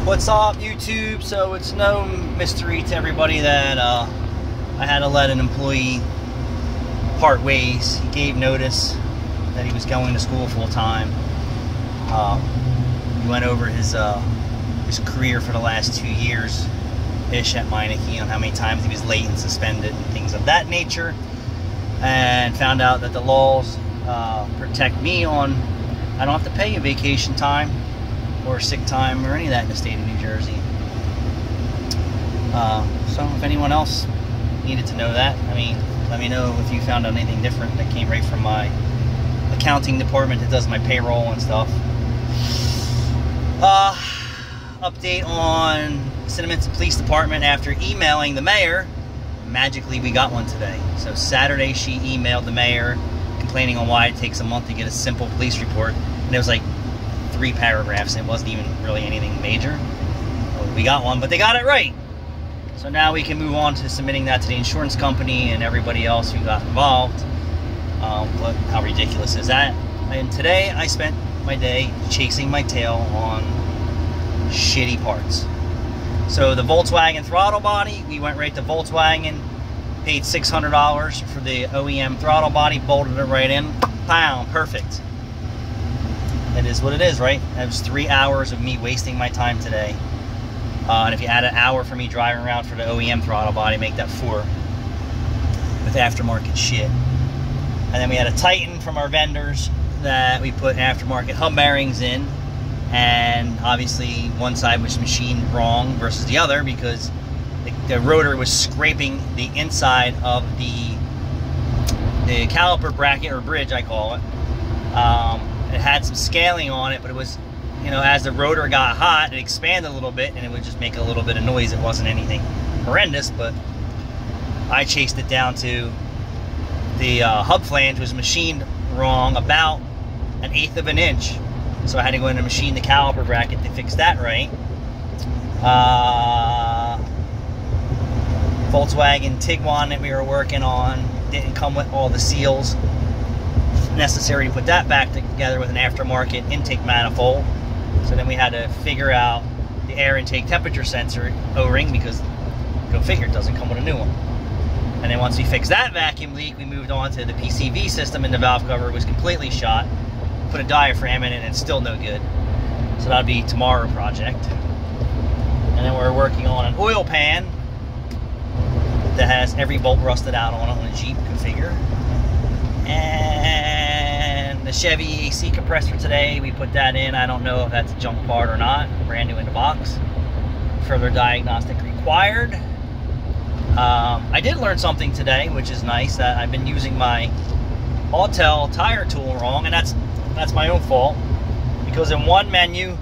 What's up, YouTube? So it's no mystery to everybody that I had to let an employee part ways. He gave notice that he was going to school full time. We went over his career for the last 2 years ish at Meineke, on how many times he was late and suspended and things of that nature, and found out that the laws protect me on I don't have to pay you vacation time or sick time or any of that in the state of New Jersey. So if anyone else needed to know that, I mean, let me know if you found out anything different that came right from my accounting department that does my payroll and stuff. Update on Cinnaminson Police Department. After emailing the mayor, magically we got one today. So Saturday she emailed the mayor complaining on why it takes a month to get a simple police report, and it was like 3 paragraphs, and it wasn't even really anything major. Well, we got one, but they got it right. So now we can move on to submitting that to the insurance company and everybody else who got involved. But how ridiculous is that? And today I spent my day chasing my tail on shitty parts. So the Volkswagen throttle body, we went right to Volkswagen, paid $600 for the OEM throttle body, bolted it right in, pow, perfect. It is what it is, right? That was 3 hours of me wasting my time today. And if you add an hour for me driving around for the OEM throttle body, make that 4 with aftermarket shit. And then we had a Titan from our vendors that we put aftermarket hub bearings in, and obviously one side was machined wrong versus the other because the rotor was scraping the inside of the caliper bracket, or bridge I call it. It had some scaling on it, but it was, you know, as the rotor got hot, it expanded a little bit and it would just make a little bit of noise. It wasn't anything horrendous, but I chased it down to the hub flange was machined wrong about 1/8 of an inch. So I had to go in and machine the caliper bracket to fix that right. Volkswagen Tiguan that we were working on didn't come with all the seals necessary to put that back together with an aftermarket intake manifold. So then we had to figure out the air intake temperature sensor O-ring, because go figure, it doesn't come with a new one. And then once we fixed that vacuum leak, we moved on to the PCV system, and the valve cover was completely shot. Put a diaphragm in it and it's still no good. So that'll be tomorrow project. And then we're working on an oil pan that has every bolt rusted out on it on a Jeep configure. And the Chevy AC compressor today, we put that in. I don't know if that's a junk part or not. Brand new in the box. Further diagnostic required. I did learn something today, which is nice, that I've been using my Autel tire tool wrong, and that's my own fault, because in one menu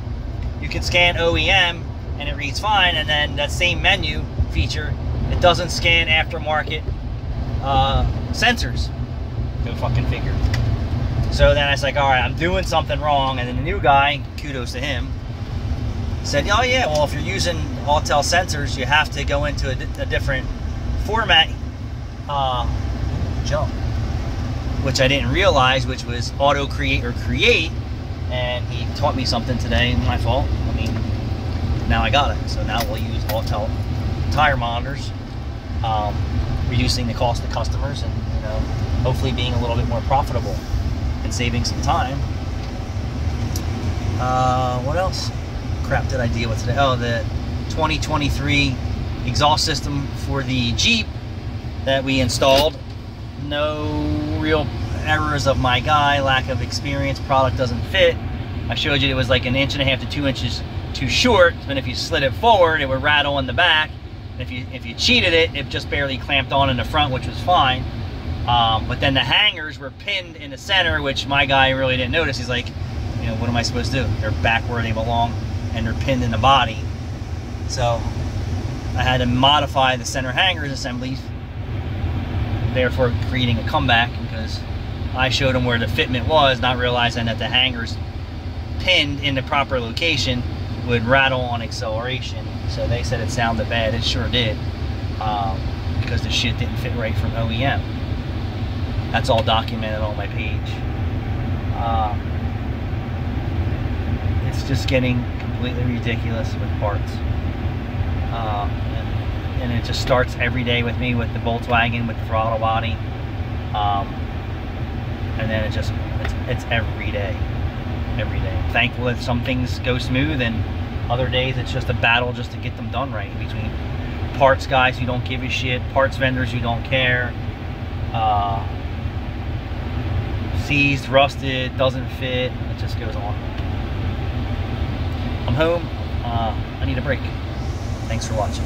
you can scan OEM and it reads fine, and then that same menu feature, it doesn't scan aftermarket sensors. Go fucking figure. So then I was like, all right, I'm doing something wrong. And then the new guy, kudos to him, said, oh yeah, well, if you're using Autel sensors, you have to go into a different format, jump, which I didn't realize, which was auto create or create. And he taught me something today. My fault. I mean, now I got it. So now we'll use Autel tire monitors, reducing the cost to customers, and, you know, hopefully being a little bit more profitable and saving some time. What else crap did I deal with today? Oh, the 2023 exhaust system for the Jeep that we installed. No real errors of my guy, lack of experience, product doesn't fit. I showed you it was like 1.5 inches to 2 inches too short, and if you slid it forward, it would rattle in the back. If you cheated it, it just barely clamped on in the front, which was fine. But then the hangers were pinned in the center, which my guy really didn't notice. He's like, you know, what am I supposed to do? They're back where they belong, and they're pinned in the body. So I had to modify the center hangers assemblies, therefore creating a comeback, because I showed him where the fitment was, not realizing that the hangers pinned in the proper location would rattle on acceleration. So they said it sounded bad. It sure did, because the shit didn't fit right from OEM. That's all documented on my page. It's just getting completely ridiculous with parts. And it just starts every day with me with the Volkswagen, with the throttle body. And then it's every day. Every day. I'm thankful that some things go smooth, and other days it's just a battle just to get them done right, between parts guys who don't give a shit, parts vendors who don't care, seized, rusted, doesn't fit. It just goes on. I'm home. I need a break. Thanks for watching.